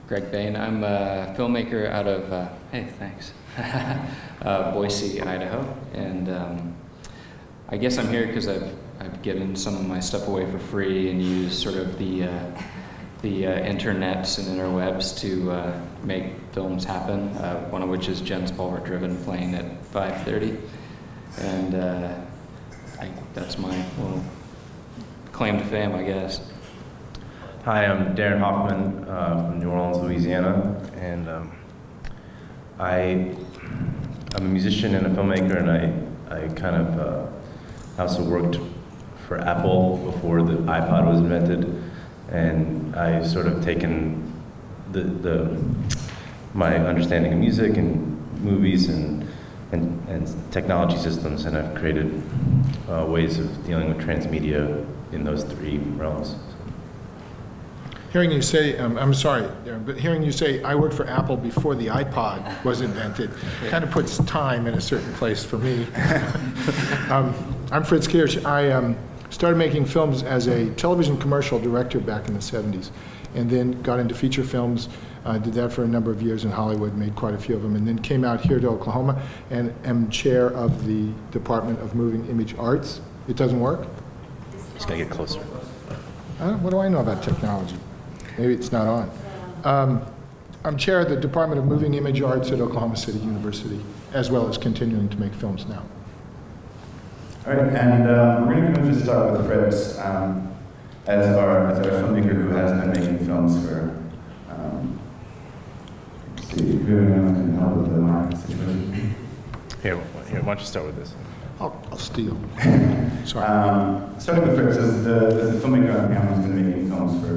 Greg Bain. I'm a filmmaker out of, hey, thanks, Boise, Idaho. And I guess I'm here because I've given some of my stuff away for free and used sort of the internets and interwebs to make films happen, one of which is Jen's Bulwark Driven playing at 5:30. And that's my little claim to fame, I guess. Hi, I'm Darren Hoffman from New Orleans, Louisiana, and I'm a musician and a filmmaker, and I kind of also worked for Apple before the iPod was invented, and I've sort of taken my understanding of music and movies and technology systems, and I've created ways of dealing with transmedia in those three realms. Hearing you say, I'm sorry, Darren, but hearing you say I worked for Apple before the iPod was invented kind of puts time in a certain place for me. I'm Fritz Kirsch. I started making films as a television commercial director back in the 70s, and then got into feature films. Did that for a number of years in Hollywood, made quite a few of them, and then came out here to Oklahoma and am chair of the Department of Moving Image Arts. It doesn't work? Just gotta get closer. What do I know about technology? Maybe it's not on. I'm chair of the Department of Moving Image Arts at Oklahoma City University, as well as continuing to make films now. All right, and we're going to just start with Fritz as our filmmaker who has been making films for. Let's see, who can help with the mic situation? Here, why don't you start with this? I'll steal. Sorry. Starting with Fritz, as the filmmaker on camera, has been making films for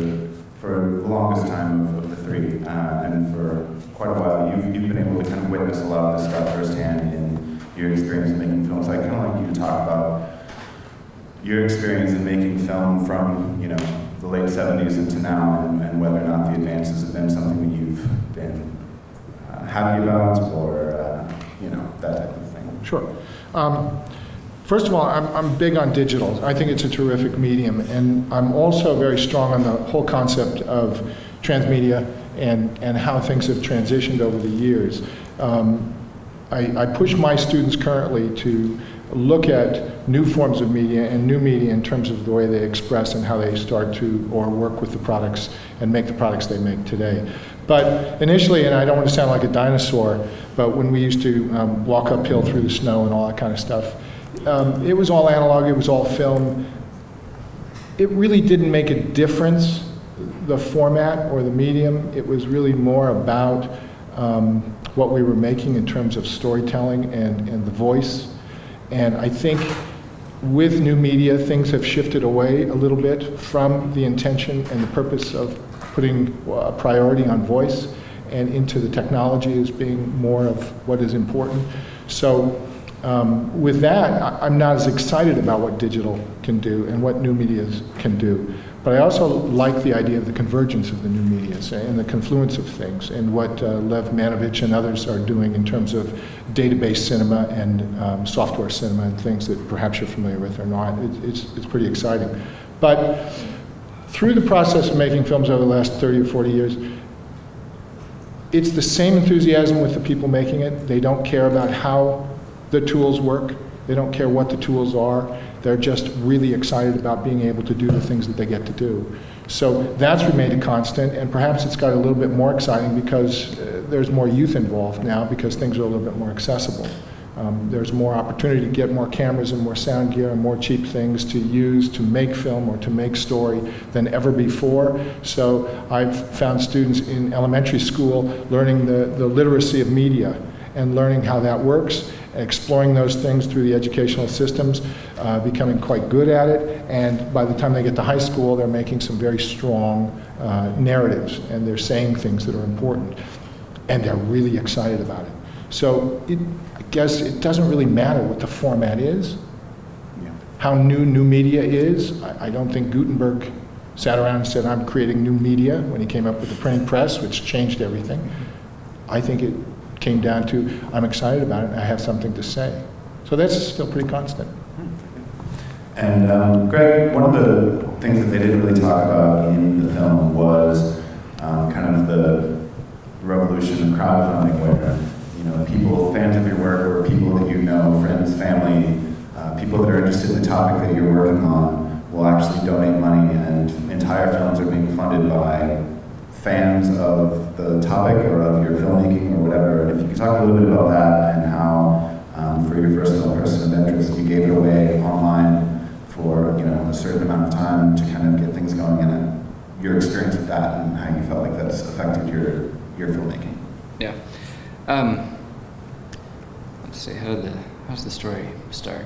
the longest time of the three, and for quite a while, you've been able to kind of witness a lot of this stuff firsthand in your experience in making films. I'd kind of like you to talk about your experience in making film from, the late 70s into now, and whether or not the advances have been something that you've been happy about, or that type of thing. Sure. First of all, I'm big on digital. I think it's a terrific medium, and I'm also very strong on the whole concept of transmedia and how things have transitioned over the years. I push my students currently to look at new forms of media and new media in terms of the way they express and how they start to or work with the products and make the products they make today. But initially, and I don't want to sound like a dinosaur, but when we used to walk uphill through the snow and all that kind of stuff, it was all analog, it was all film. It really didn't make a difference, the format or the medium. It was really more about what we were making in terms of storytelling and the voice. And I think with new media, things have shifted away a little bit from the intention and the purpose of putting a priority on voice and into the technology as being more of what is important. So with that, I'm not as excited about what digital can do and what new media can do. But I also like the idea of the convergence of the new media and the confluence of things, and what Lev Manovich and others are doing in terms of database cinema and software cinema and things that perhaps you're familiar with or not. It's pretty exciting. But through the process of making films over the last 30 or 40 years, it's the same enthusiasm with the people making it. They don't care about how the tools work. They don't care what the tools are. They're just really excited about being able to do the things that they get to do. So that's remained a constant, and perhaps it's got a little bit more exciting because there's more youth involved now, because things are a little bit more accessible. There's more opportunity to get more cameras and more sound gear and more cheap things to use to make film or to make story than ever before. So I've found students in elementary school learning the literacy of media and learning how that works, exploring those things through the educational systems, becoming quite good at it, and by the time they get to high school, they're making some very strong narratives, and they're saying things that are important, and they're really excited about it. So I guess it doesn't really matter what the format is, how new media is. I don't think Gutenberg sat around and said, I'm creating new media when he came up with the printing press, which changed everything. I think it came down to, I'm excited about it and I have something to say. So that's still pretty constant. And Greg, one of the things that they didn't really talk about in the film was kind of the notion of crowdfunding where, you know, people, fans of your work, or people that you know, friends, family, people that are interested in the topic that you're working on will actually donate money, and entire films are being funded by fans of the topic or of your filmmaking or whatever. And if you could talk a little bit about that and how, for your first film, Person of Interest, you gave it away online for, you know, a certain amount of time to kind of get things going, and your experience with that and how you felt like that's affected your filmmaking. Yeah. Let's see, how's the story start?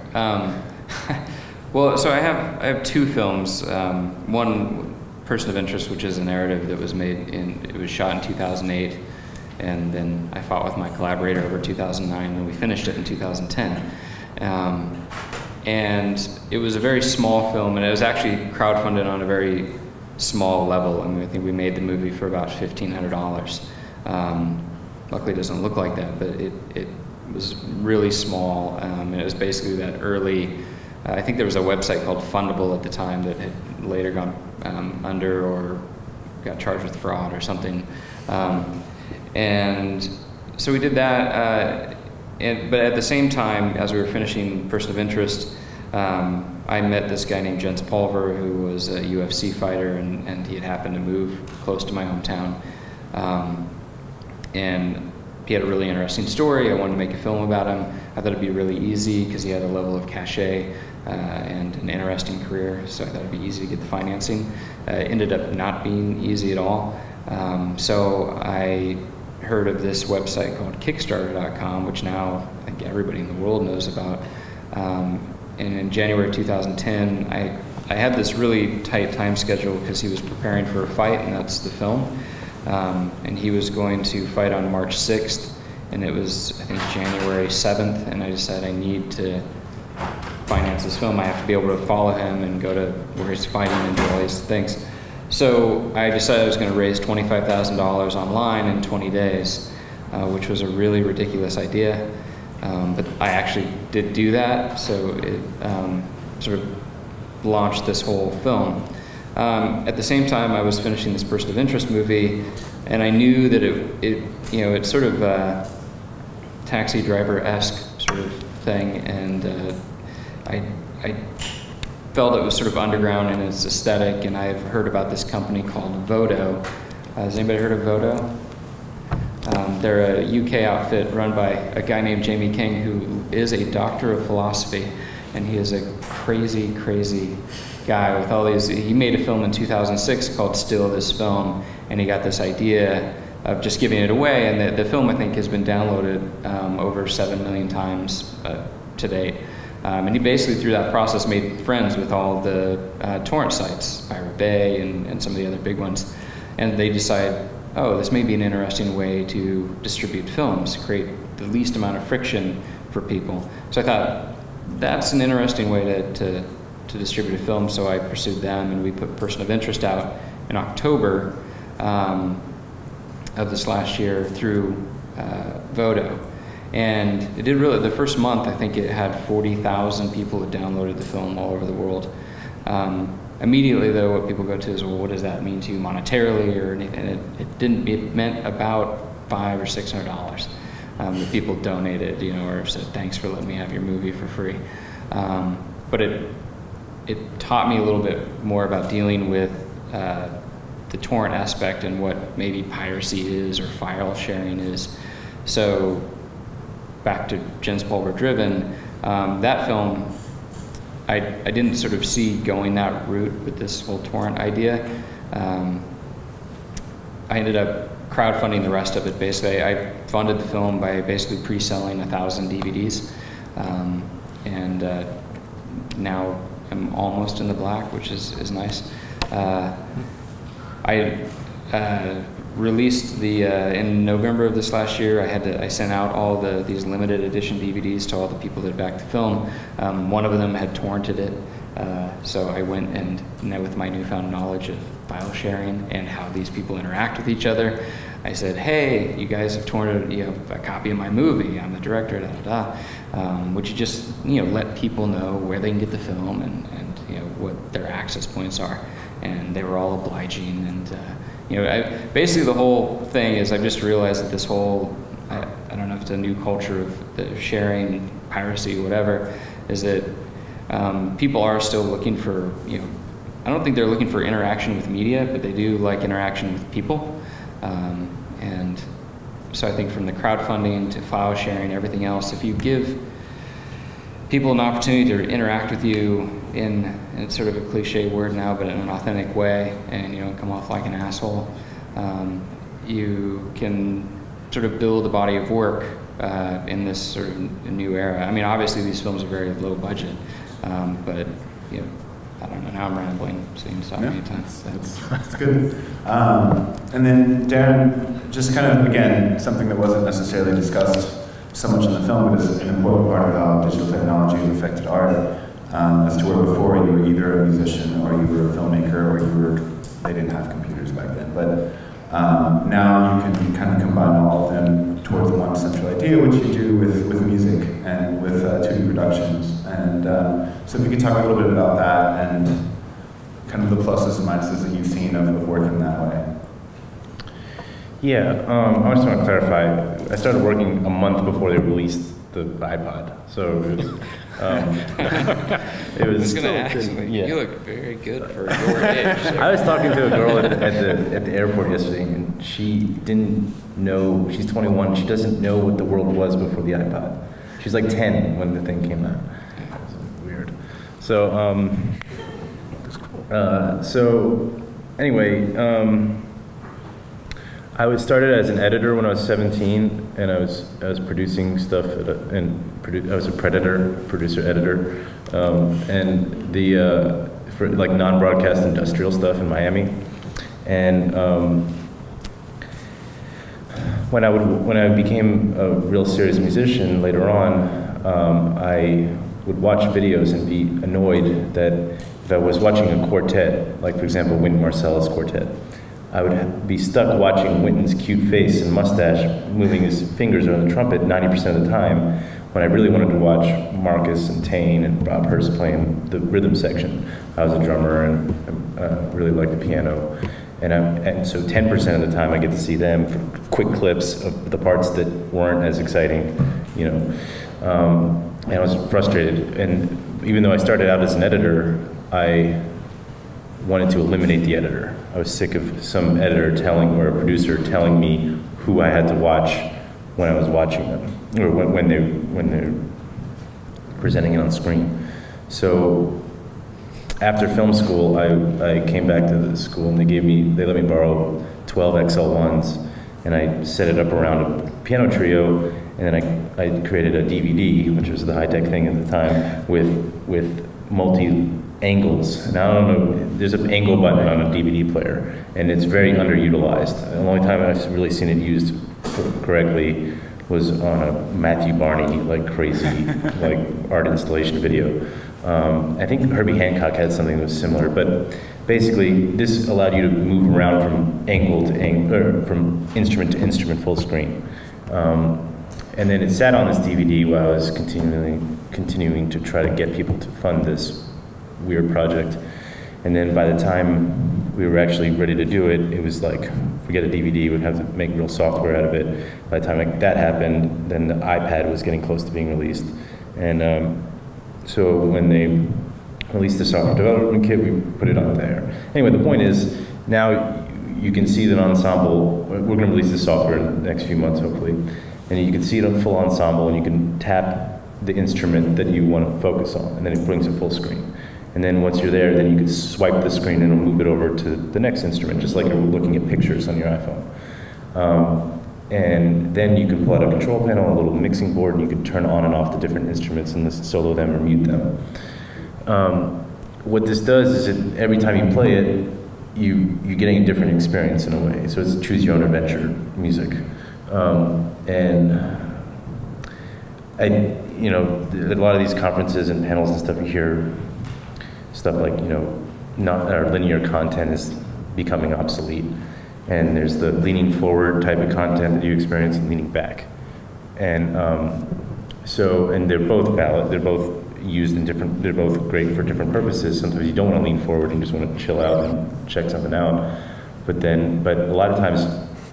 Well, so I have two films. One, Person of Interest, which is a narrative that was it was shot in 2008, and then I fought with my collaborator over 2009, and we finished it in 2010. And it was a very small film, and it was actually crowdfunded on a very small level. I mean, I think we made the movie for about $1,500. Luckily, it doesn't look like that, but it was really small, and it was basically that early. I think there was a website called Fundable at the time that had later gone under or got charged with fraud or something. And so we did that, but at the same time, as we were finishing Person of Interest, I met this guy named Jens Pulver, who was a UFC fighter, and he had happened to move close to my hometown. And he had a really interesting story. I wanted to make a film about him. I thought it'd be really easy because he had a level of cachet and an interesting career, so I thought it'd be easy to get the financing. It ended up not being easy at all. So I heard of this website called Kickstarter.com, which now I think everybody in the world knows about. And in January 2010, I had this really tight time schedule because he was preparing for a fight, and that's the film. And he was going to fight on March 6th, and it was, I think, January 7th, and I decided I need to finance this film. I have to be able to follow him and go to where he's fighting and do all these things. So I decided I was going to raise $25,000 online in 20 days, which was a really ridiculous idea. But I actually did do that, so it sort of launched this whole film. At the same time, I was finishing this Person of Interest movie, and I knew that it's sort of a Taxi Driver-esque sort of thing, and I felt it was sort of underground in its aesthetic, and I've heard about this company called Vodo. Has anybody heard of Vodo? They're a UK outfit run by a guy named Jamie King, who is a doctor of philosophy, and he is a crazy, crazy guy with all these. He made a film in 2006 called Still This Film, and he got this idea of just giving it away, and the film, I think, has been downloaded over 7 million times to date. And he basically, through that process, made friends with all the torrent sites, Pirate Bay and some of the other big ones. And they decide, oh, this may be an interesting way to distribute films, create the least amount of friction for people. So I thought, that's an interesting way to distribute a film, so I pursued them, and we put Person of Interest out in October of this last year through Vodo. And it did really, the first month, I think it had 40,000 people who downloaded the film all over the world. Immediately, though, what people go to is, well, what does that mean to you monetarily or anything? It meant about $500 or $600 that people donated, or said, thanks for letting me have your movie for free. But it taught me a little bit more about dealing with the torrent aspect and what maybe piracy is or file sharing is. So back to Jens Pulver Driven, that film, I didn't sort of see going that route with this whole torrent idea. I ended up crowdfunding the rest of it, basically. I funded the film by basically pre-selling 1,000 DVDs. And now I'm almost in the black, which is nice. I released in November of this last year. I sent out all these limited edition DVDs to all the people that backed the film. One of them had torrented it, so I went and with my newfound knowledge of file sharing and how these people interact with each other, I said, hey, you guys have torrented a copy of my movie. I'm the director. Da da da. Would you just let people know where they can get the film and what their access points are? And they were all obliging, and You know, basically the whole thing is I've just realized that this whole, I don't know if it's a new culture of the sharing, piracy, whatever, is that people are still looking for, you know, I don't think they're looking for interaction with media, but they do like interaction with people. And so I think from the crowdfunding to file sharing, everything else, if you give people an opportunity to interact with you in it's sort of a cliche word now, but in an authentic way, and you know, come off like an asshole, you can sort of build a body of work in this sort of new era. I mean, obviously these films are very low budget, but you know, I don't know, now I'm rambling, so you can stop me anytime. That's good. And then Darren, just kind of, again, something that wasn't necessarily discussed so much in the film, but is an important part of how digital technology has affected art, as to where before you were either a musician or you were a filmmaker or you were, they didn't have computers back then, but now you can kind of combine all of them towards one central idea, which you do with music and with 2D productions. And so if you could talk a little bit about that and kind of the pluses and minuses that you've seen of working that way. Yeah, I just want to clarify, I started working a month before they released the iPod, so it was, I was going to ask, you look very good for your age. So. I was talking to a girl at the airport yesterday, and she didn't know, she's 21, she doesn't know what the world was before the iPod. She was like 10 when the thing came out. It was weird. So, anyway, I started as an editor when I was 17, and I was producing stuff I was a producer editor, and for like non-broadcast industrial stuff in Miami. And when I became a real serious musician later on, I would watch videos and be annoyed that if I was watching a quartet, like for example Wynton Marsali's quartet, I would be stuck watching Wynton's cute face and mustache moving his fingers on the trumpet 90% of the time, when I really wanted to watch Marcus and Tane and Rob Hurst playing the rhythm section. I was a drummer and really liked the piano. And so 10% of the time I get to see them for quick clips of the parts that weren't as exciting, you know. And I was frustrated. And even though I started out as an editor, I wanted to eliminate the editor. I was sick of some editor or a producer telling me who I had to watch when I was watching them, or when they're presenting it on screen. So after film school, I came back to the school and they let me borrow 12 XL1s, and I set it up around a piano trio, and then I created a DVD, which was the high-tech thing at the time, with multi-angles. Now, I don't know, there's an angle button on a DVD player, and it's very underutilized. The only time I've really seen it used correctly was on a Matthew Barney, like crazy, like art installation video. I think Herbie Hancock had something that was similar, but basically this allowed you to move around from angle to angle, or from instrument to instrument full screen. And then it sat on this DVD while I was continuing to try to get people to fund this weird project. And then by the time we were actually ready to do it, it was like, forget a DVD, we'd have to make real software out of it. By the time that happened, then the iPad was getting close to being released. And so when they released the software development kit, we put it on there. Anyway, the point is, now you can see that ensemble. We're going to release this software in the next few months, hopefully. And you can see it on full ensemble, and you can tap the instrument that you want to focus on, and then it brings a full screen. And then once you're there, then you can swipe the screen and it'll move it over to the next instrument, just like you're looking at pictures on your iPhone. And then you can pull out a control panel, a little mixing board, and you can turn on and off the different instruments and solo them or mute them. What this does is that every time you play it, you're getting a different experience in a way. So it's choose your own adventure music. And you know, at a lot of these conferences and panels and stuff, you hear stuff like, you know, our linear content is becoming obsolete. And there's the leaning forward type of content that you experience and leaning back. And and they're both valid, they're both used in they're both great for different purposes. Sometimes you don't want to lean forward, you just want to chill out and check something out. but a lot of times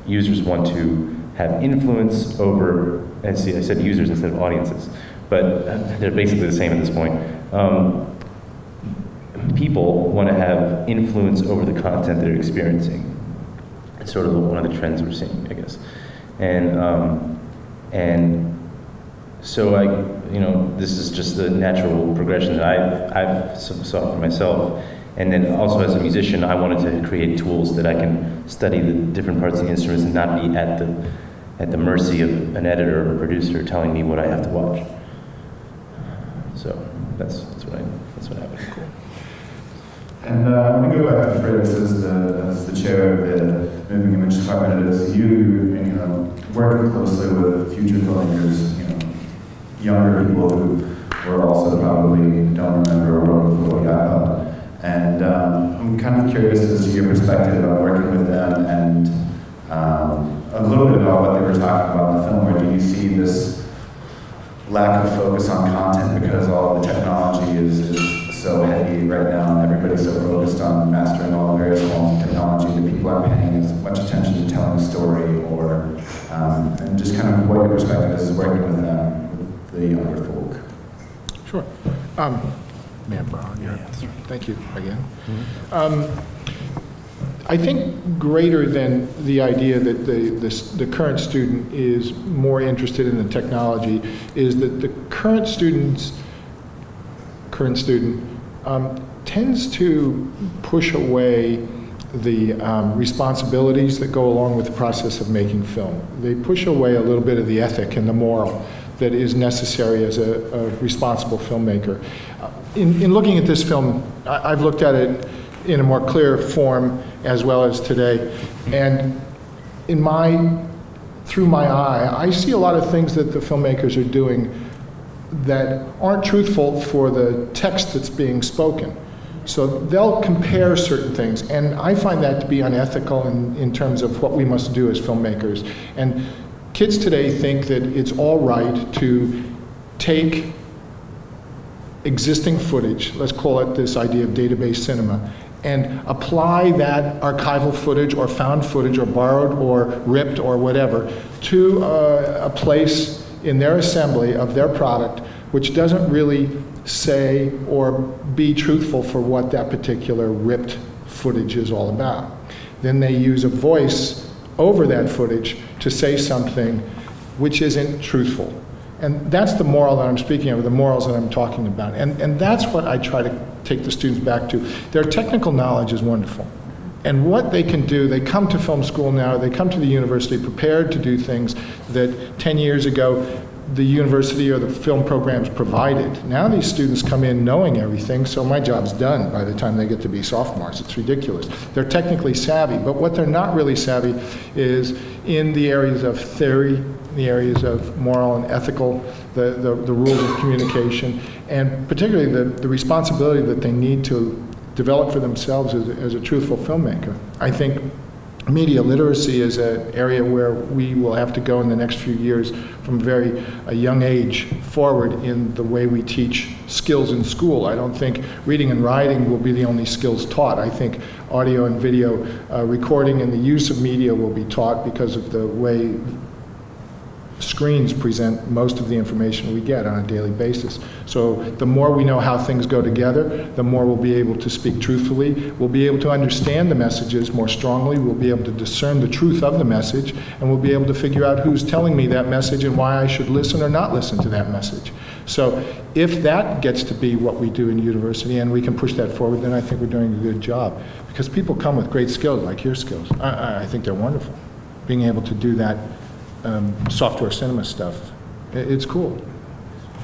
users want to have influence over, and see, I said users instead of audiences, but they're basically the same at this point. People want to have influence over the content they're experiencing. It's sort of one of the trends we're seeing, I guess. And so this is just the natural progression that I've saw for myself. And then also as a musician, I wanted to create tools that I can study the different parts of the instruments and not be at the mercy of an editor or a producer telling me what I have to watch. So that's what happened. Cool. And I'm going to go back to Fritz as the chair of the Moving Image Department. As you working closely with future filmmakers, younger people who were also probably don't remember or wrote before we got up. And I'm kind of curious as to your perspective on working with them and a little bit about what they were talking about in the film. Or do you see this lack of focus on content because all the technology is so heavy right now and everybody's so focused on mastering all the various forms of technology that people aren't paying as much attention to telling a story or, and just kind of what your perspective is working with them, with the younger folk? Sure. Thank you again. I think greater than the idea that the current student is more interested in the technology is that the current student tends to push away the responsibilities that go along with the process of making film. They push away a little bit of the ethic and the moral that is necessary as a responsible filmmaker. In looking at this film, I've looked at it in a more clear form as well as today, and through my eye, I see a lot of things that the filmmakers are doing that aren't truthful for the text that's being spoken. So they'll compare certain things, and I find that to be unethical in terms of what we must do as filmmakers. And kids today think that it's all right to take existing footage, let's call it this idea of database cinema, and apply that archival footage or found footage or borrowed or ripped or whatever to a place in their assembly of their product which doesn't really say or be truthful for what that particular ripped footage is all about. Then they use a voice over that footage to say something which isn't truthful. And that's the moral that I'm speaking of, the morals that I'm talking about. And that's what I try to take the students back to. Their technical knowledge is wonderful. And what they can do, they come to film school now, they come to the university prepared to do things that 10 years ago the university or the film programs provided. Now these students come in knowing everything, so my job's done by the time they get to be sophomores. It's ridiculous. They're technically savvy, but what they're not really savvy is in the areas of theory, the areas of moral and ethical, the rules of communication, and particularly the responsibility that they need to develop for themselves as a truthful filmmaker. I think media literacy is an area where we will have to go in the next few years from a young age forward in the way we teach skills in school. I don't think reading and writing will be the only skills taught. I think audio and video recording and the use of media will be taught because of the way screens present most of the information we get on a daily basis. So the more we know how things go together, the more we'll be able to speak truthfully. We'll be able to understand the messages more strongly. We'll be able to discern the truth of the message, and we'll be able to figure out who's telling me that message and why I should listen or not listen to that message. So if that gets to be what we do in university and we can push that forward, then I think we're doing a good job. Because people come with great skills, like your skills. I think they're wonderful. Being able to do that software cinema stuff, it's cool.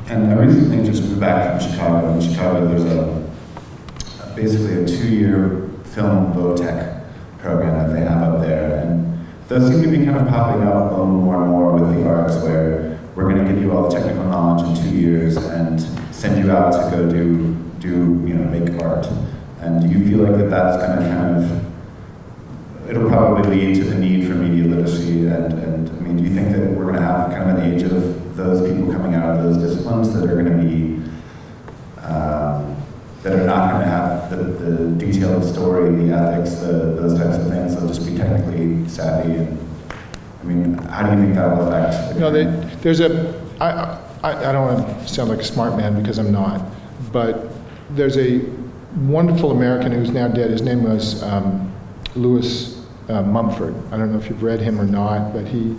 And I recently just moved back from Chicago. In Chicago, there's basically a 2-year film VOTech program that they have up there, and those seem to be kind of popping up a little more and more with the arts, where we're going to give you all the technical knowledge in 2 years and send you out to go make art. And do you feel like that's going to kind of, it'll probably lead to the need for media literacy, and I mean, do you think that we're going to have kind of an age of those people coming out of those disciplines that are going to be, that are not going to have the detailed story, the ethics, those types of things, they'll just be technically savvy. And I mean, how do you think that will affect? You know, there's I don't want to sound like a smart man because I'm not, but there's a wonderful American who's now dead. His name was Louis Mumford. I don't know if you've read him or not, but he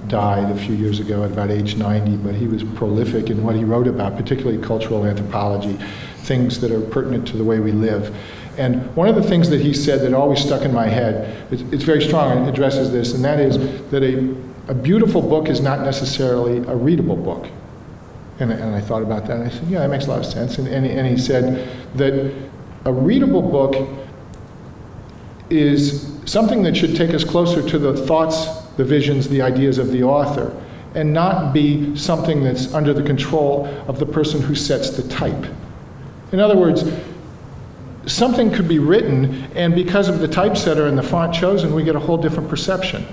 died a few years ago at about age 90, but he was prolific in what he wrote about, particularly cultural anthropology, things that are pertinent to the way we live. And one of the things that he said that always stuck in my head, it's very strong and addresses this, and that is that a beautiful book is not necessarily a readable book. And I thought about that, and I said, yeah, that makes a lot of sense. And he said that a readable book is something that should take us closer to the thoughts, the visions, the ideas of the author, and not be something that's under the control of the person who sets the type. In other words, something could be written, and because of the typesetter and the font chosen, we get a whole different perception.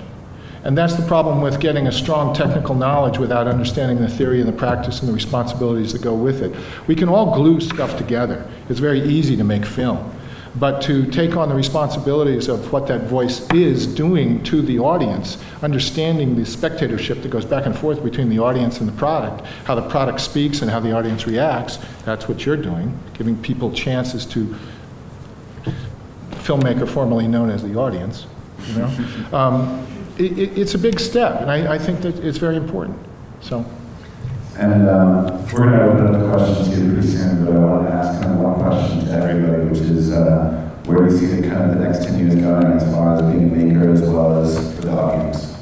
And that's the problem with getting a strong technical knowledge without understanding the theory and the practice and the responsibilities that go with it. We can all glue stuff together. It's very easy to make film. But to take on the responsibilities of what that voice is doing to the audience, understanding the spectatorship that goes back and forth between the audience and the product, how the product speaks and how the audience reacts, that's what you're doing, giving people chances to, filmmaker formerly known as the audience, you know? It's a big step, and I think that it's very important. So. And we're going to open up the questions here pretty soon, but I want to ask kind of one question to everybody, which is where do you see the kind of the next 10 years going as far as being a maker as well as for the audience?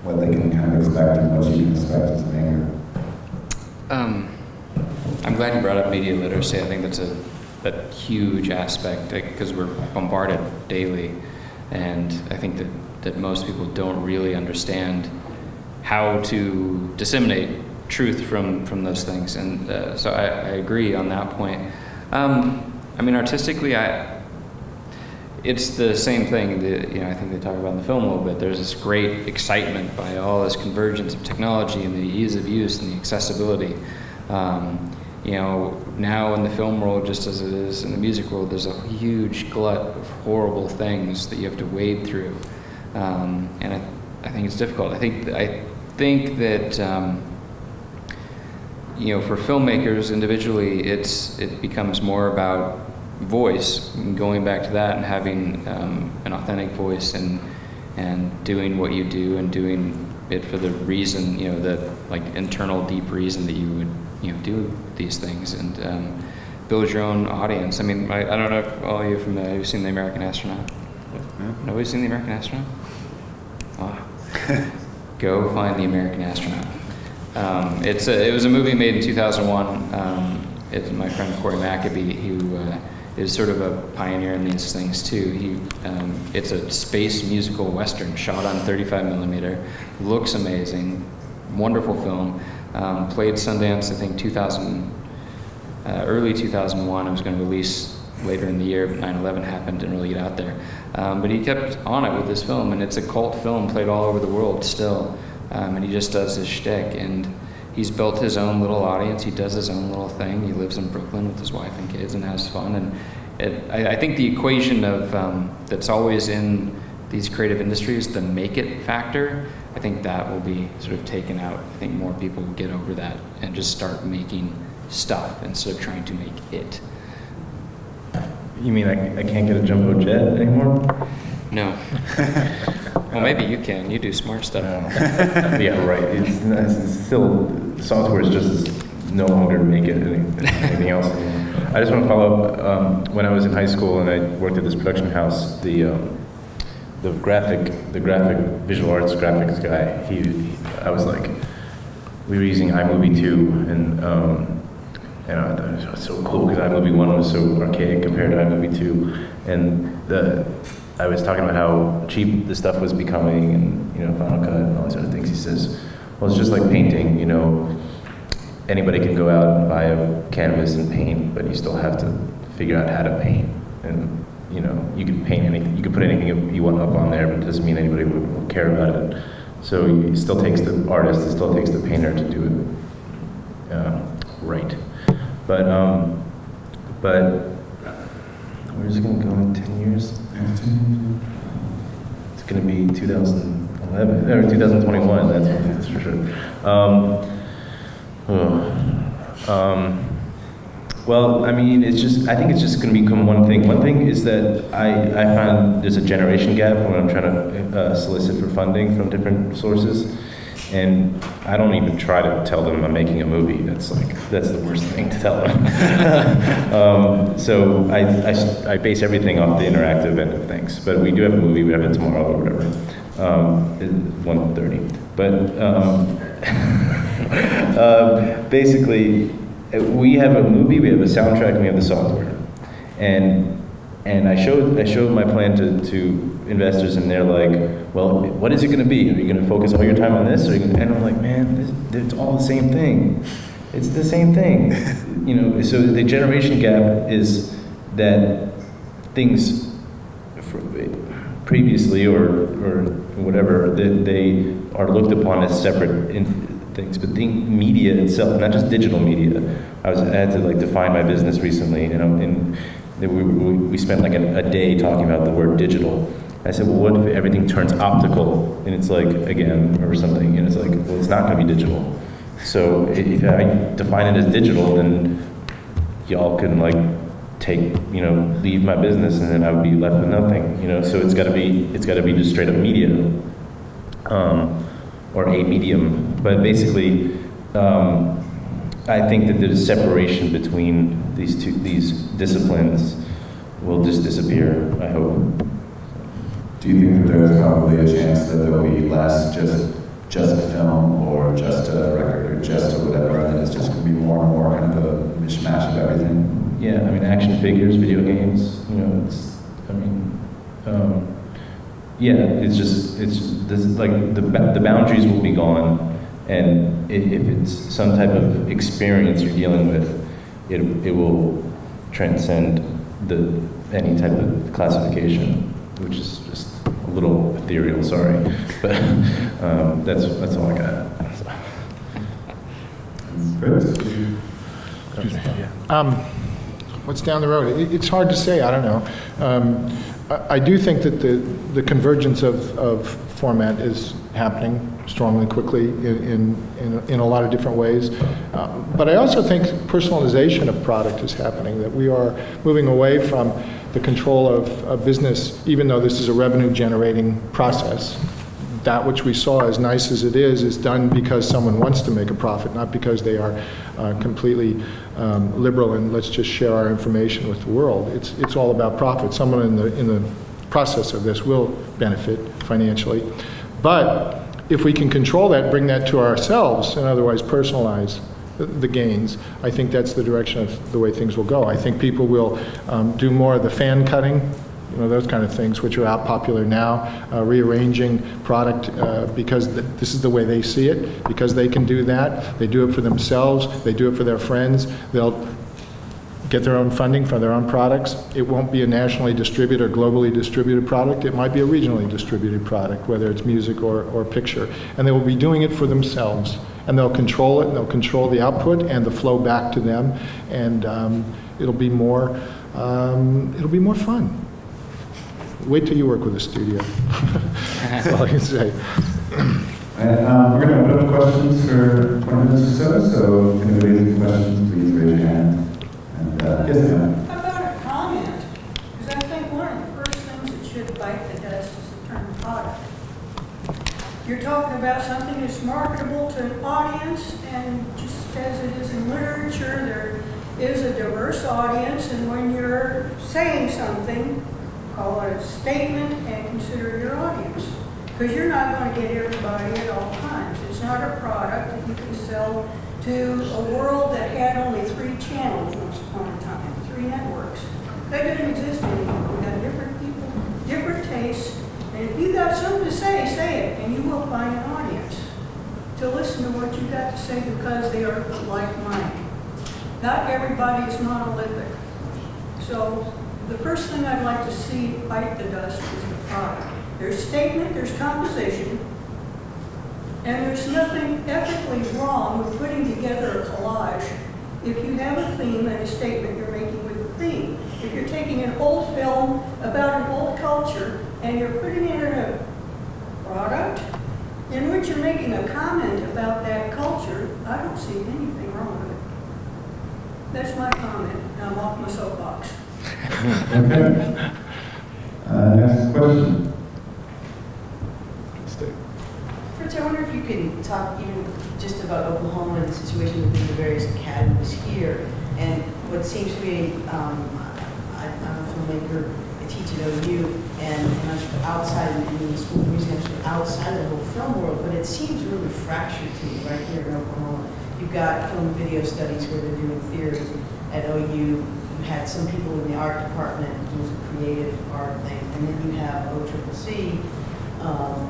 What they can kind of expect and what you can expect as a maker? I'm glad you brought up media literacy. I think that's a huge aspect because we're bombarded daily, and I think that most people don't really understand how to disseminate truth from those things, and so I agree on that point. I mean, artistically, it's the same thing that, you know, I think they talk about in the film a little bit. There's this great excitement by all this convergence of technology and the ease of use and the accessibility. You know, now in the film world, just as it is in the music world, there's a huge glut of horrible things that you have to wade through, and I think it's difficult. I think that you know, for filmmakers individually, it becomes more about voice, and going back to that and having an authentic voice and doing what you do and doing it for the reason, you know, the like internal deep reason that you would, you know, do these things, and build your own audience. I mean, I don't know if all of you from you've seen The American Astronaut. Nobody's seen The American Astronaut? Oh. Go find The American Astronaut. It was a movie made in 2001. It's my friend Corey Maccabee, who is sort of a pioneer in these things too. It's a space musical western shot on 35mm, looks amazing, wonderful film. Played Sundance, I think early 2001. It was going to release later in the year, but 9/11 happened, didn't really get out there. But he kept on it with this film, and it's a cult film played all over the world still. And he just does his shtick, and he's built his own little audience. He does his own little thing. He lives in Brooklyn with his wife and kids and has fun. And I think the equation of that's always in these creative industries, the make it factor, I think that will be sort of taken out. I think more people will get over that and just start making stuff instead of trying to make it. You mean I can't get a jumbo jet anymore? No. Well, maybe you can. You do smart stuff. Yeah, right. It's still, software is just no longer make it anything else. I just want to follow up. When I was in high school and I worked at this production house, the graphic visual arts graphics guy, I was like, we were using iMovie 2, and I thought it was so cool because iMovie 1 was so archaic compared to iMovie 2, and I was talking about how cheap the stuff was becoming, and, you know, Final Cut and all these other things. He says, well, it's just like painting, you know, anybody can go out and buy a canvas and paint, but you still have to figure out how to paint. And, you know, you can paint anything, you can put anything you want up on there, but it doesn't mean anybody will care about it. So it still takes the artist, it still takes the painter to do it right. But where's it going to go in 10 years? going to be 2011 or 2021. That's for sure. Well, I mean, I think it's just going to become one thing. One thing is that I find there's a generation gap when I'm trying to solicit for funding from different sources. And I don't even try to tell them I'm making a movie. That's the worst thing to tell them. So I base everything off the interactive end of things. But we do have a movie. We have it tomorrow or whatever, 1:30. But basically, we have a movie, we have a soundtrack, and we have the software. And I showed my plan to investors, and they're like, well, what is it going to be? Are you going to focus all your time on this? And I'm like, man, it's all the same thing. It's the same thing. You know, so the generation gap is that things previously or whatever, they are looked upon as separate things, but the media itself, not just digital media. I had to like define my business recently, you know, and we spent like a day talking about the word digital. I said, well, what if everything turns optical? And it's like, again, or something, and it's like, well, it's not gonna be digital. So if I define it as digital, then y'all can like leave my business, and then I would be left with nothing, you know? So it's gotta be just straight up media, or a medium. But basically, I think that the separation between these disciplines will just disappear, I hope. Do you think that there's probably a chance that there'll be less just a film or just a record or just a whatever, and it's just going to be more and more kind of a mishmash of everything? Yeah, I mean, action figures, video games, you know, like the boundaries will be gone, and if it's some type of experience you're dealing with, it will transcend any type of classification, which is just a little ethereal, sorry, but that's all I got. What's down the road? It's hard to say. I don't know. I do think that the convergence of format is happening strongly, quickly, in a lot of different ways. But I also think personalization of product is happening, that we are moving away from the control of business, even though this is a revenue-generating process. That which we saw, as nice as it is done because someone wants to make a profit, not because they are completely liberal and let's just share our information with the world. It's all about profit. Someone in the process of this will benefit financially. But if we can control that, bring that to ourselves, and otherwise personalize the gains, I think that's the direction of the way things will go. I think people will do more of the fan cutting, you know, those kind of things, which are out popular now, rearranging product because this is the way they see it, because they can do that. They do it for themselves, they do it for their friends, they'll get their own funding for their own products. It won't be a nationally distributed or globally distributed product, it might be a regionally distributed product, whether it's music or picture. And they will be doing it for themselves. And they'll control it, and they'll control the output and the flow back to them, and it'll be more fun. Wait till you work with a studio. That's all I can say. And we're going to open up questions for 20 minutes or so if anybody has any questions, please raise your hand. And yes, ma'am. How about a comment? Because I think one of the first things that should bite the dust is the term product. You're talking about something that's marketable to an audience, and just as it is in literature, there is a diverse audience, and when you're saying something, call it a statement and consider your audience. Because you're not going to get everybody at all times. It's not a product that you can sell to a world that had only 3 channels once upon a time, 3 networks. That doesn't exist anymore. We've got different people, different tastes, and if you got something to say it, and you will find an audience to listen to what you got to say because they are like-minded. Not everybody is monolithic. So the first thing I'd like to see bite the dust is the product. There's statement, there's composition, and there's nothing ethically wrong with putting together a collage. If you have a theme and a statement you're making with a theme. If you're taking an old film about an old culture and you're putting it in a product in which you're making a comment about that culture, I don't see anything wrong with it. That's my comment. Now I'm off my soapbox. Okay. Next question. Fritz, I wonder if you can talk even just about Oklahoma and the situation within the various academies here. And what seems to me, I'm a filmmaker, I teach at OU, and I'm sort of outside in the school of music, I'm sort of outside of the whole film world, but it seems really fractured to me right here in Oklahoma. You've got film and video studies where they're doing theory at OU. You had some people in the art department doing some creative art thing, and then you have OCCC,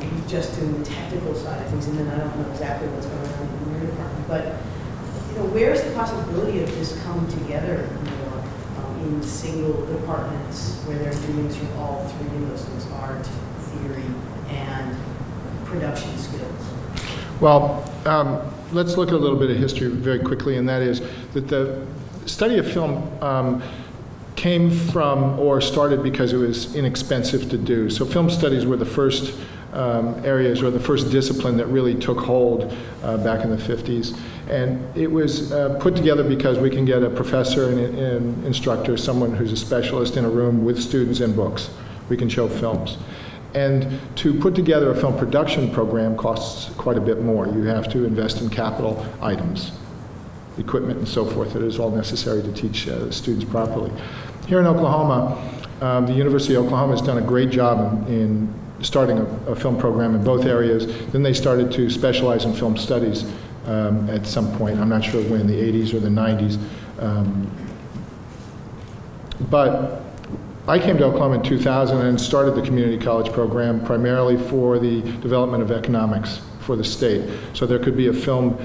who's just doing the technical side of things, and then I don't know exactly what's going on in your department. But you know, where's the possibility of this coming together more in single departments where they're doing sort of all three of those things: art, theory, and production skills? Well, let's look at a little bit of history very quickly, and that is that the study of film came from or started because it was inexpensive to do. So film studies were the first areas or the first discipline that really took hold back in the 50s. And it was put together because we can get a professor and an instructor, someone who's a specialist in a room with students and books. We can show films. And to put together a film production program costs quite a bit more. You have to invest in capital items, equipment and so forth that is all necessary to teach students properly. Here in Oklahoma, the University of Oklahoma has done a great job in starting a film program in both areas. Then they started to specialize in film studies at some point. I'm not sure when, the 80s or the 90s. But I came to Oklahoma in 2000 and started the community college program primarily for the development of economics for the state. So there could be a film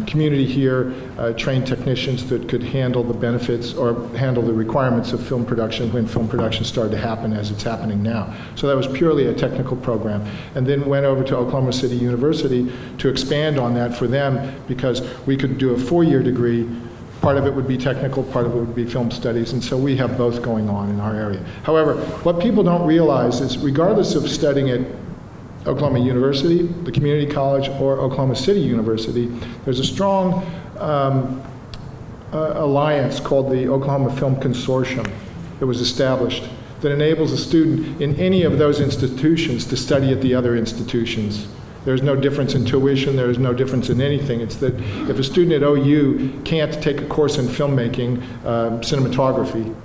community here, trained technicians that could handle the benefits or handle the requirements of film production when film production started to happen as it's happening now. So that was purely a technical program. And then went over to Oklahoma City University to expand on that for them because we could do a 4-year degree. Part of it would be technical, part of it would be film studies, and so we have both going on in our area. However, what people don't realize is regardless of studying at Oklahoma University, the community college, or Oklahoma City University, there's a strong alliance called the Oklahoma Film Consortium that was established that enables a student in any of those institutions to study at the other institutions. There's no difference in tuition, there is no difference in anything. It's that if a student at OU can't take a course in filmmaking, cinematography,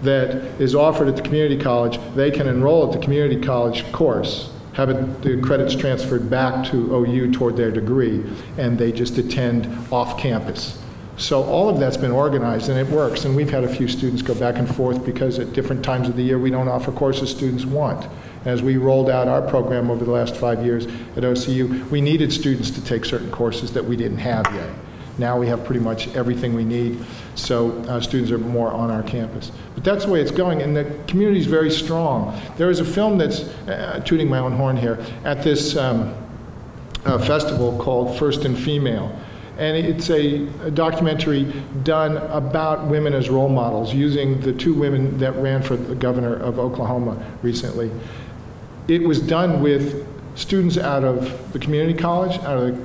that is offered at the community college, they can enroll at the community college course, have the credits transferred back to OU toward their degree, and they just attend off campus. So all of that's been organized and it works, and we've had a few students go back and forth because at different times of the year we don't offer courses students want. As we rolled out our program over the last 5 years at OCU, we needed students to take certain courses that we didn't have yet. Now we have pretty much everything we need, so students are more on our campus. But that's the way it's going, and the community is very strong. There is a film that's, tooting my own horn here, at this festival called First and Female. And it's a documentary done about women as role models, using the 2 women that ran for the governor of Oklahoma recently. It was done with students out of the community college, out of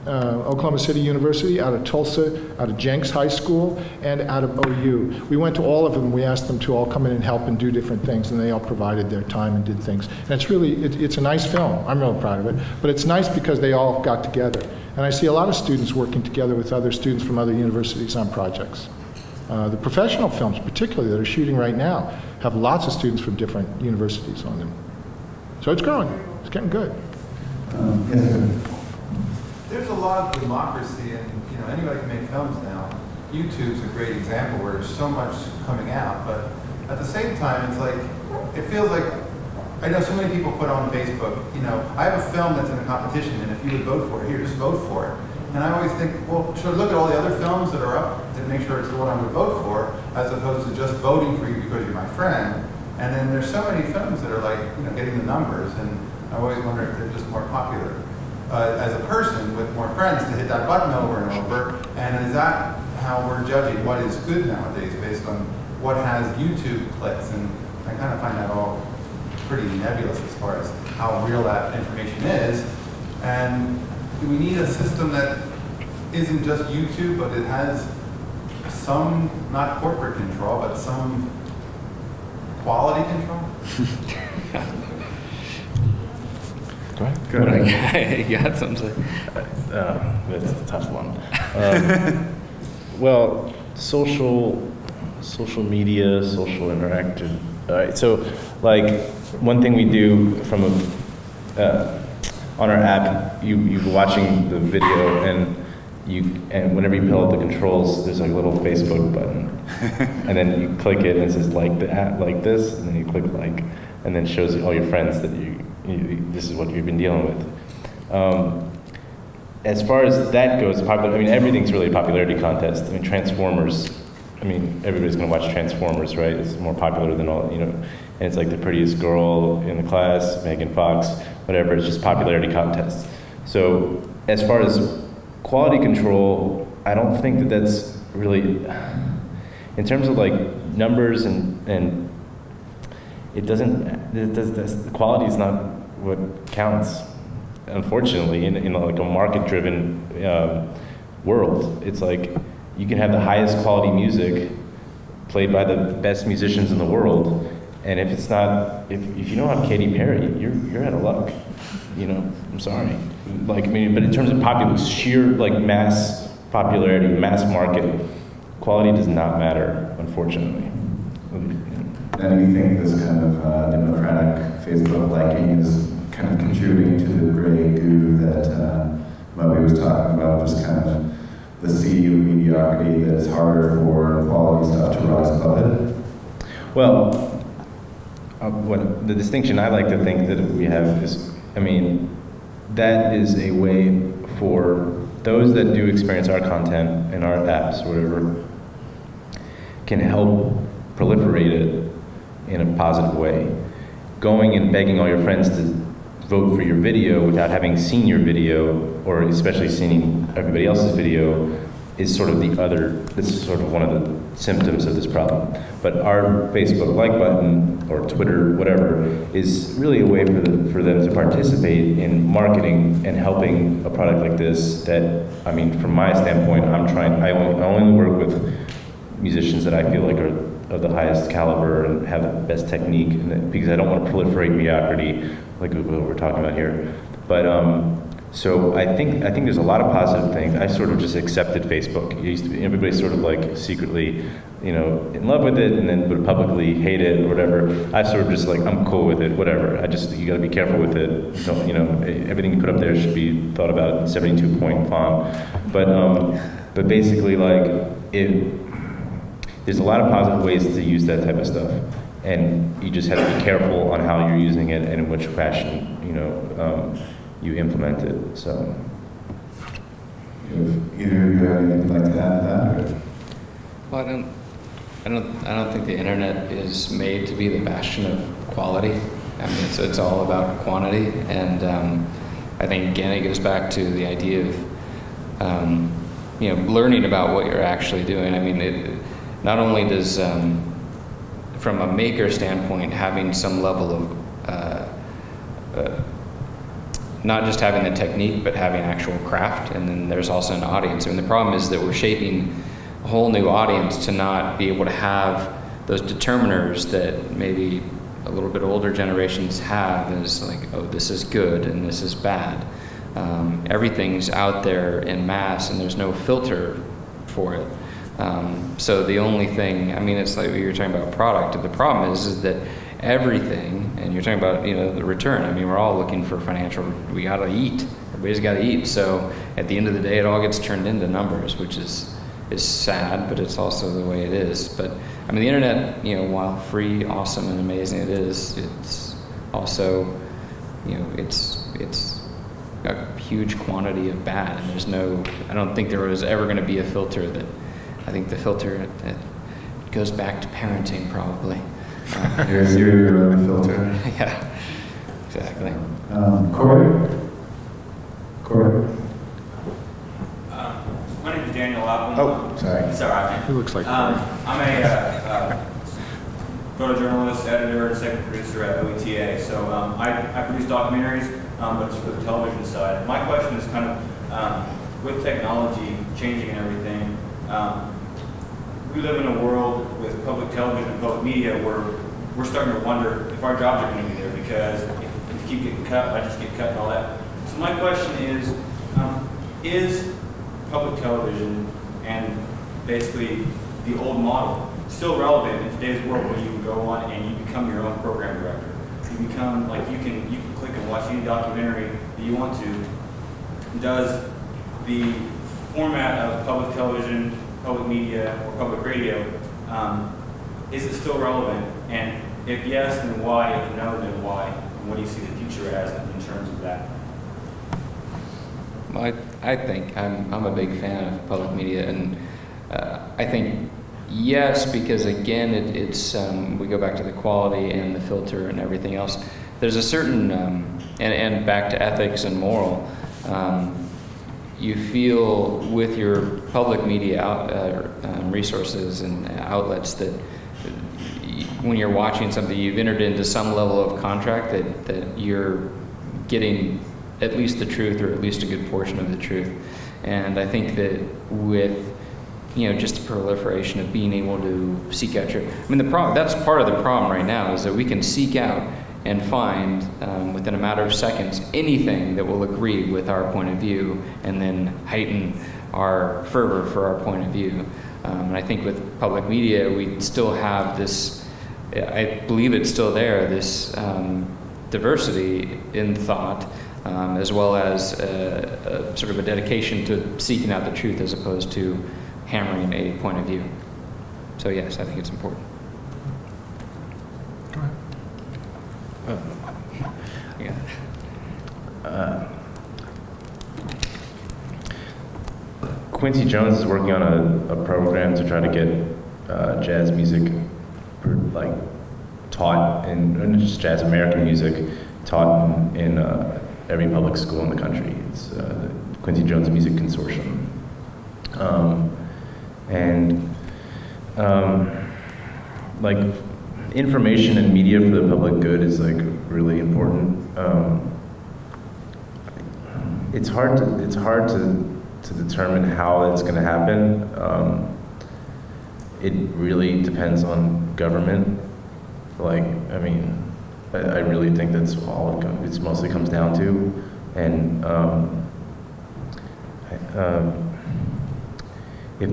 the Oklahoma City University, out of Tulsa, out of Jenks High School, and out of OU. We went to all of them. We asked them to all come in and help and do different things, and they all provided their time and did things. And it's really, it's a nice film. I'm really proud of it. But it's nice because they all got together. And I see a lot of students working together with other students from other universities on projects. The professional films, particularly, that are shooting right now, have lots of students from different universities on them. So it's growing. It's getting good. Yes, sir. There's a lot of democracy, and anybody can make films now. YouTube's a great example where there's so much coming out, but at the same time, it's like, it feels like, I know so many people put on Facebook, I have a film that's in a competition, and if you would vote for it, here, just vote for it. And I always think, well, should I look at all the other films that are up to make sure it's the one I would vote for, as opposed to just voting for you because you're my friend. And then there's so many films that are like, getting the numbers, and I always wonder if they're just more popular. As a person with more friends to hit that button over and over, and is that how we're judging what is good nowadays based on what has YouTube clicks? And I kind of find that all pretty nebulous as far as how real that information is. And do we need a system that isn't just YouTube, but it has some, not corporate control, but some quality control? Go ahead. You got something to say? That's a tough one. Well, social media, social interaction. All right, so like one thing we do from on our app, you're watching the video and whenever you pull up the controls, there's like a little Facebook button, and then you click it and it says like the app, like this, and then you click like, and then it shows all your friends that this is what you've been dealing with. As far as that goes, I mean, everything's really a popularity contest. I mean, Transformers, I mean, everybody's gonna watch Transformers, right? It's more popular than all, and it's like the prettiest girl in the class, Megan Fox, whatever, it's just popularity contest. So as far as quality control, I don't think that that's really, in terms of like numbers and the quality is not what counts. Unfortunately, in like a market-driven world, it's like you can have the highest quality music played by the best musicians in the world, and if it's not, if you don't have Katy Perry, you're out of luck. I'm sorry. Like, I mean, but in terms of sheer like mass popularity, mass market, quality does not matter, unfortunately. And you think this kind of democratic Facebook liking is kind of contributing to the gray goo that Moby was talking about, just kind of the sea of mediocrity that is harder for quality stuff to rise above it? Well, the distinction I like to think that we have is, I mean, that is a way for those that do experience our content and our apps, whatever, can help proliferate it in a positive way. Going and begging all your friends to vote for your video without having seen your video, or especially seeing everybody else's video, is sort of this is sort of one of the symptoms of this problem. But our Facebook like button, or Twitter, whatever, is really a way for them to participate in marketing and helping a product like this that, I mean, from my standpoint, I only work with musicians that I feel like are of the highest caliber and have the best technique, because I don't want to proliferate mediocrity like what we're talking about here. But so I think there's a lot of positive things. I sort of just accepted Facebook. Everybody sort of like secretly, in love with it, and then would publicly hate it or whatever. I sort of just like, I'm cool with it, whatever. You gotta be careful with it. Everything you put up there should be thought about in 72-point font. But basically, like, there's a lot of positive ways to use that type of stuff, and you just have to be careful on how you're using it and in which fashion you implement it. So, either of you have anything like to add to that? Or? Well, I don't think the internet is made to be the bastion of quality. I mean, it's all about quantity, and I think again it goes back to the idea of learning about what you're actually doing. I mean, not only does, from a maker standpoint, having some level of, not just having the technique, but having actual craft, and then there's also an audience. I mean, the problem is that we're shaping a whole new audience to not be able to have those determiners that maybe a little bit older generations have, as like, oh, this is good and this is bad. Everything's out there in mass, and there's no filter for it. So the only thing, I mean, it's like you're talking about product. The problem is that everything, and you're talking about the return. I mean, we're all looking for financial. We gotta eat. Everybody's gotta eat. So at the end of the day, it all gets turned into numbers, which is sad, but it's also the way it is. But I mean, the internet, while free, awesome, and amazing it is, it's also, it's a huge quantity of bad. And I don't think there was ever going to be a filter that. I think the filter that goes back to parenting, probably. Here's your own filter. Yeah, exactly. Corey? My name is Daniel Lapham. Oh, sorry. Sorry. He looks like I'm a photojournalist, editor, and second producer at OETA. So I produce documentaries, but it's for the television side. My question is kind of, with technology changing and everything, we live in a world with public television and public media where we're starting to wonder if our jobs are going to be there, because if we keep getting cut, I just get cut and all that. So my question is public television and basically the old model still relevant in today's world, where you can go on and you become your own program director? You become, like, you can click and watch any documentary that you want to. Does the format of public television, public media, or public radio, is it still relevant? And if yes, then why? If no, then why? And what do you see the future as in terms of that? Well, I think I'm a big fan of public media, and I think yes, because again, it's we go back to the quality and the filter and everything else. There's a certain and back to ethics and moral. You feel with your public media resources and outlets that when you're watching something, you've entered into some level of contract that you're getting at least the truth, or at least a good portion of the truth. And I think that with just the proliferation of being able to seek out truth. I mean, that's part of the problem right now, is that we can seek out and find within a matter of seconds anything that will agree with our point of view, and then heighten our fervor for our point of view. And I think with public media, we still have this, I believe it's still there, this diversity in thought, as well as sort of a dedication to seeking out the truth as opposed to hammering a point of view. So yes, I think it's important. Go ahead. Yeah. Quincy Jones is working on a program to try to get jazz music taught, and just jazz American music taught in every public school in the country. It's the Quincy Jones Music Consortium. Information and media for the public good is really important. It's hard to determine how it's going to happen. It really depends on government. I really think that's all it mostly comes down to. And if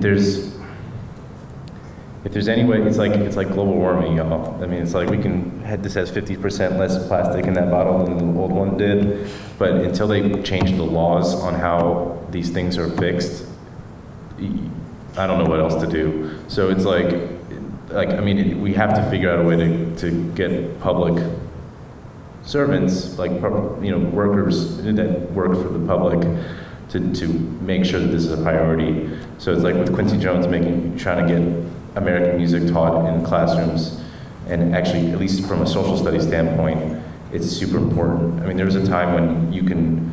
there's any way, it's like global warming, y'all. I mean, it's like this has 50% less plastic in that bottle than the old one did, but until they change the laws on how these things are fixed, I don't know what else to do. So it's we have to figure out a way to get public servants, workers that work for the public, to make sure that this is a priority. So it's like with Quincy Jones trying to get American music taught in classrooms, and actually, at least from a social studies standpoint, it's super important. I mean, there was a time when you can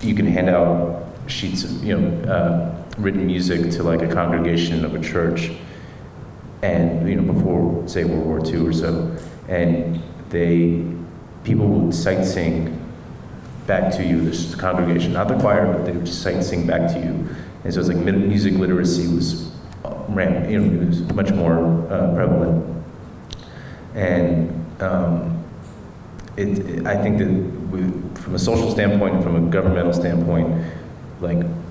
hand out sheets of written music to a congregation of a church, and before, say, World War II or so, and people would sight sing back to you. This congregation, not the choir, but they would just sight sing back to you. And so it's music literacy was it was much more prevalent. And I think that from a social standpoint, and from a governmental standpoint,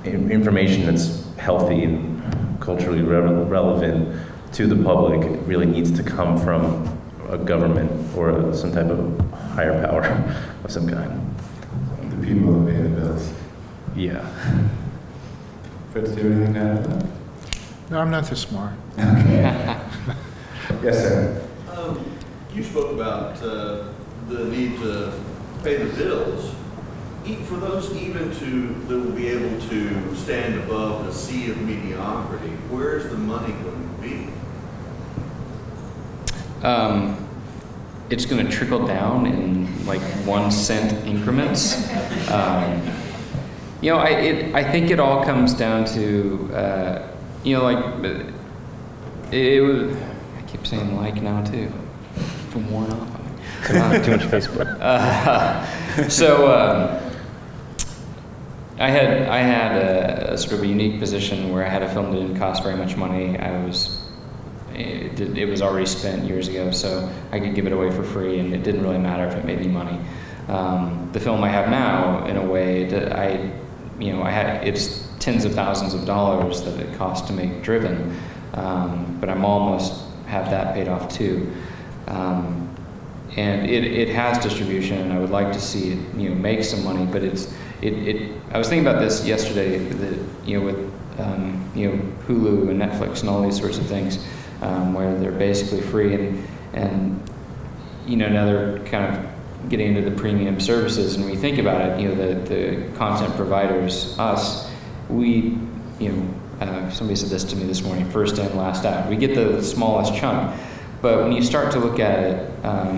information that's healthy and culturally relevant to the public really needs to come from a government or some type of higher power of some kind. The people that pay the bills. Yeah. Fritz, do you have anything to add to that? No, I'm not this smart. Okay. Yes, sir. You spoke about the need to pay the bills. For those even that will be able to stand above the sea of mediocrity, where's the money going to be? It's going to trickle down in 1 cent increments. I think it all comes down to, I keep saying like now too. I'm worn off. Too much Facebook. I had a sort of a unique position where I had a film that didn't cost very much money. It was already spent years ago, so I could give it away for free, and it didn't really matter if it made me money. The film I have now, in a way, that it's tens of thousands of dollars that it costs to make Driven, but I'm almost have that paid off too. And it has distribution, and I would like to see it, make some money. But I was thinking about this yesterday, that with Hulu and Netflix and all these sorts of things, where they're basically free, and now they're kind of getting into the premium services. And when you think about it, the content providers, us, we, somebody said this to me this morning: first in, last out. We get the smallest chunk. But when you start to look at it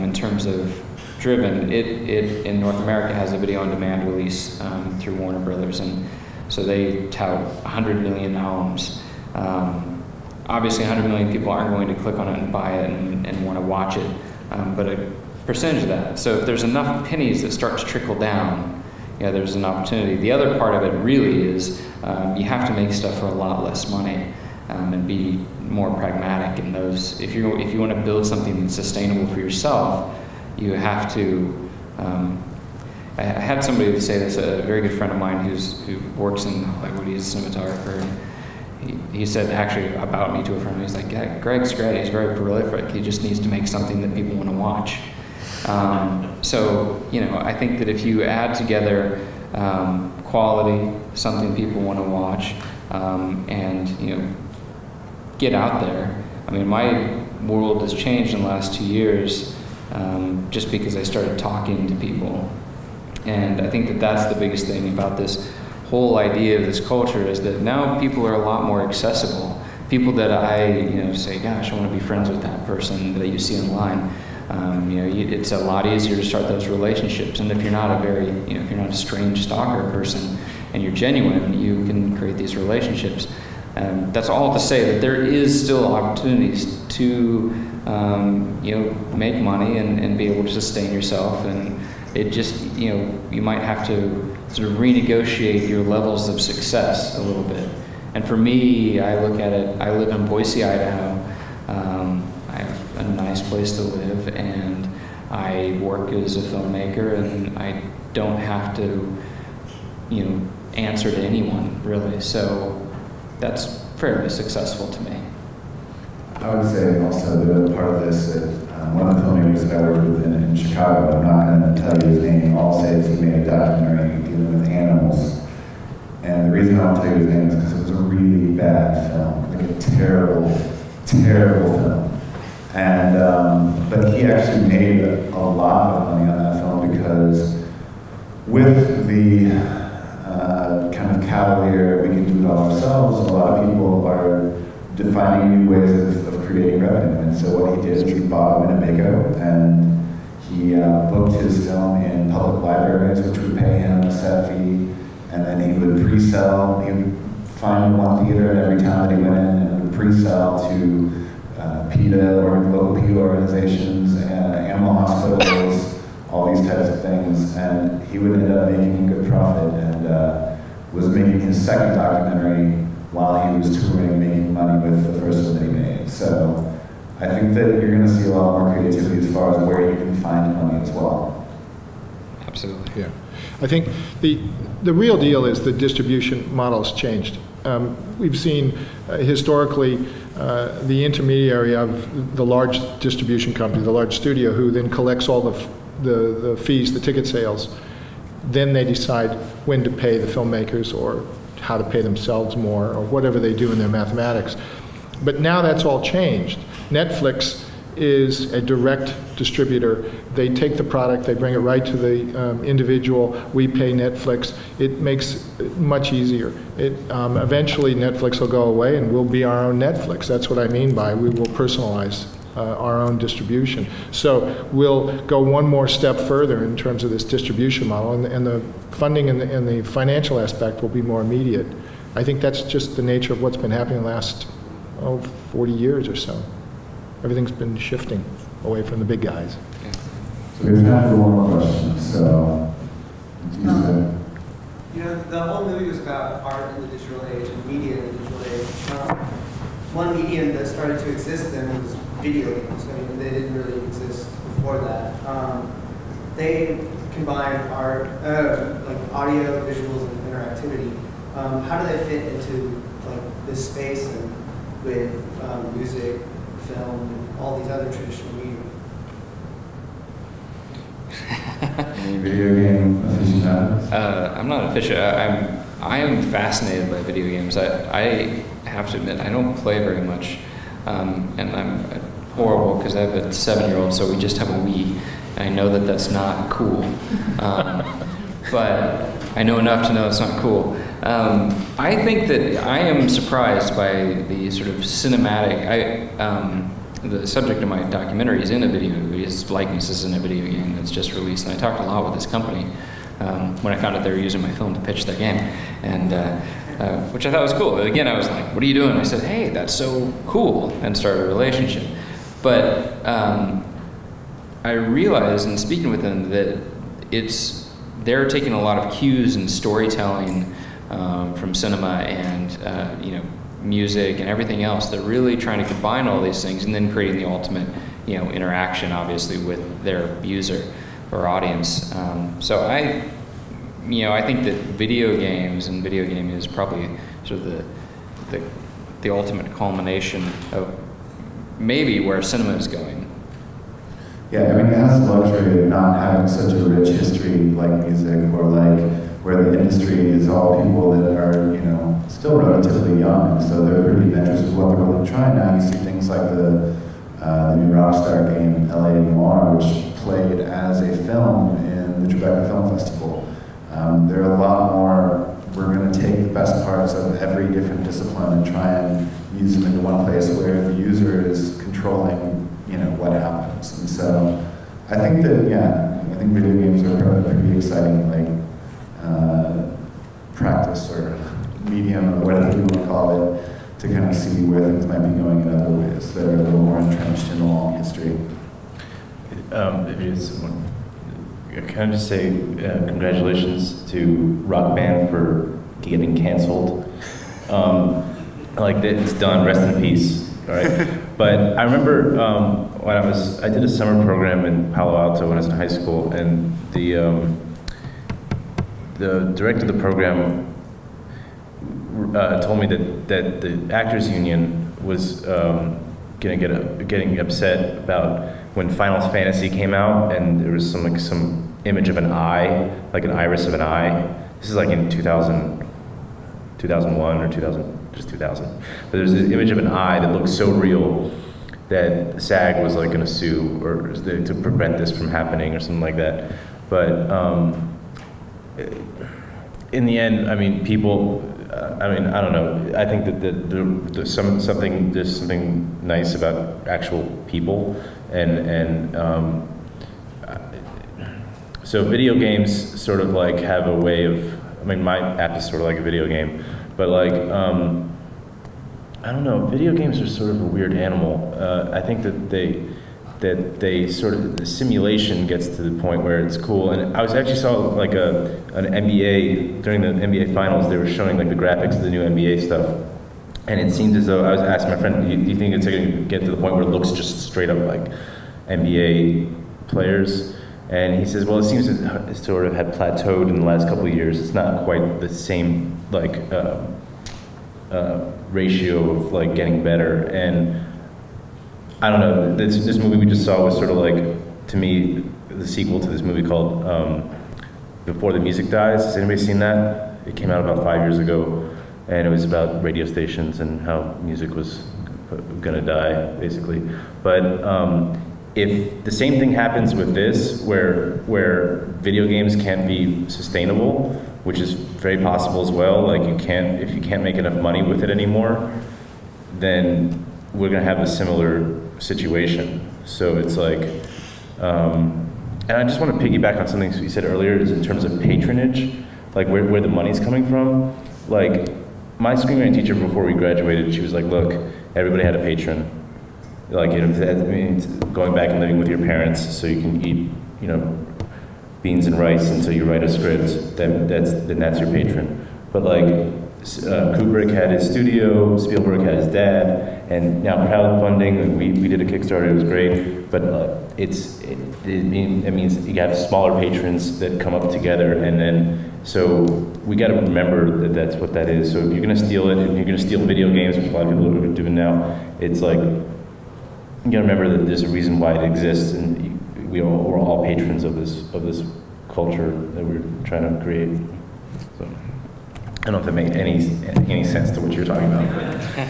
in terms of Driven, it in North America has a video on demand release through Warner Brothers, and so they tout 100 million homes. Obviously 100 million people aren't going to click on it and buy it and want to watch it, but a percentage of that. So if there's enough pennies that start to trickle down, there's an opportunity. The other part of it really is you have to make stuff for a lot less money. And be more pragmatic in those. If you want to build something that's sustainable for yourself, you have to. I had somebody say this. A very good friend of mine who works in Hollywood. He's a cinematographer. He said actually about me to a friend. He's like, yeah, Greg's great. He's very prolific. He just needs to make something that people want to watch. So I think that if you add together quality, something people want to watch, and get out there. I mean, my world has changed in the last 2 years just because I started talking to people. And I think that that's the biggest thing about this whole idea of this culture, is that now people are a lot more accessible. People that I say, gosh, I want to be friends with that person that you see online. It's a lot easier to start those relationships. And if you're not if you're not a strange stalker person and you're genuine, you can create these relationships. That's all to say that there is still opportunities to, make money and be able to sustain yourself. And it just, you might have to sort of renegotiate your levels of success a little bit. And for me, I look at it, I live in Boise, Idaho. I have a nice place to live, and I work as a filmmaker, and I don't have to, answer to anyone, really. So that's fairly successful to me. I would say also the part of this that one of the filmmakers that I worked with in Chicago, I'm not going to tell you his name, all I'll say is he made a documentary dealing with animals. And the reason I won't tell you his name is because it was a really bad film, like a terrible, terrible film. And but he actually made a lot of money on that film because with the kind of cavalier, we can do it all ourselves, a lot of people are defining new ways of creating revenue. And so what he did is he bought a Winnebago, and he booked his film in public libraries, which would pay him a set fee, and then he would pre-sell. He would find one theater in every town that he went in, and would pre-sell to PETA or local PETA organizations, animal hospitals, all these types of things, and he would end up making a good profit, and was making his second documentary while he was touring, making money with the first one that he made. So I think that you're going to see a lot more creativity as far as where you can find money as well. Absolutely. Yeah. I think the real deal is the distribution model's changed. We've seen historically the intermediary of the large distribution company, the large studio, who then collects all the fees, the ticket sales. Then they decide when to pay the filmmakers or how to pay themselves more or whatever they do in their mathematics. But now that's all changed. Netflix is a direct distributor. They take the product, they bring it right to the individual. We pay Netflix. It makes it much easier. Eventually Netflix will go away and we'll be our own Netflix. That's what I mean by we will personalize our own distribution. So we'll go one more step further in terms of this distribution model, and the funding and the financial aspect will be more immediate. I think that's just the nature of what's been happening the last 40 years or so. everything's been shifting away from the big guys. So we have time for one more question, so, you said. You know, the whole movie was about art in the digital age and media in the digital age. One medium that started to exist then was video games. I mean, they didn't really exist before that. They combine art, like audio, visuals, and interactivity. How do they fit into like this space and with music, film, and all these other traditional media? Any video game aficionados? I'm not official. I am fascinated by video games. I have to admit I don't play very much, and I'm horrible because I have a 7-year-old, so we just have a Wii. And I know that that's not cool, but I know enough to know it's not cool. I think that I am surprised by the sort of cinematic. The subject of my documentary is in a video. His likeness is in a video game that's just released, and I talked a lot with this company when I found out they were using my film to pitch their game, and which I thought was cool. Again, I was like, "What are you doing?" I said, "Hey, that's so cool," and started a relationship. But I realized in speaking with them that they're taking a lot of cues in storytelling from cinema and music and everything else. They're really trying to combine all these things and then creating the ultimate interaction, obviously, with their user or audience. So I think that video games and video gaming is probably sort of the ultimate culmination of maybe where cinema is going. Yeah, I mean, it has the luxury of not having such a rich history like music, or like where the industry is all people that are, still relatively young, so they're pretty adventurous with what they're really trying. Now you see things like the new Rockstar game, LA Noir, which played as a film in the Tribeca Film Festival. There are a lot more, we're going to take the best parts of every different discipline and try and use them into one place where the user is controlling what happens. And so I think that, I think video games are probably pretty exciting, like practice or medium or whatever you want to call it, to kind of see where things might be going in other ways that are a little more entrenched in the long history. Can I just say congratulations to Rock Band for getting canceled. Like it's done, rest in peace. All right. But I remember when I did a summer program in Palo Alto when I was in high school, and the director of the program told me that the Actors Union was getting upset about when Final Fantasy came out, and there was some image of an eye, like an iris of an eye. This is like in 2001 or 2000. Just 2000. But there's an image of an eye that looks so real that SAG was like going to sue or to prevent this from happening or something like that. But in the end, I mean, people. I don't know. I think that there's something nice about actual people, and so video games sort of like have a way of. I mean, my app is sort of like a video game. But like, I don't know, video games are sort of a weird animal. I think that they sort of, the simulation gets to the point where it's cool. And I actually saw like an NBA, during the NBA finals, they were showing like the graphics of the new NBA stuff. And it seemed as though, I was asking my friend, do you think it's going to get to the point where it looks just straight up like NBA players? And he says, well, it seems to sort of had plateaued in the last couple of years. It's not quite the same like ratio of like getting better. And I don't know, this movie we just saw was sort of like, to me, the sequel to this movie called Before the Music Dies. Has anybody seen that? It came out about 5 years ago, and it was about radio stations and how music was gonna die, basically. But if the same thing happens with this, where video games can't be sustainable, which is very possible as well, like if you can't make enough money with it anymore, then we're gonna have a similar situation. So it's like, and I just want to piggyback on something you said earlier, is in terms of patronage, like where the money's coming from. Like my screenwriting teacher before we graduated, she was like, look, everybody had a patron. like that means going back and living with your parents so you can eat, you know, beans and rice until you write a script. Then that's your patron. But like Kubrick had his studio, Spielberg had his dad, and now crowdfunding. We did a Kickstarter. It was great, but it means you have smaller patrons that come up together, and then so we got to remember that that's what that is. So if you're going to steal it, if you're going to steal video games, which a lot of people are doing now, it's like you got to remember that there's a reason why it exists, and we're all patrons of this culture that we're trying to create. So I don't know if that makes any sense to what you're talking about.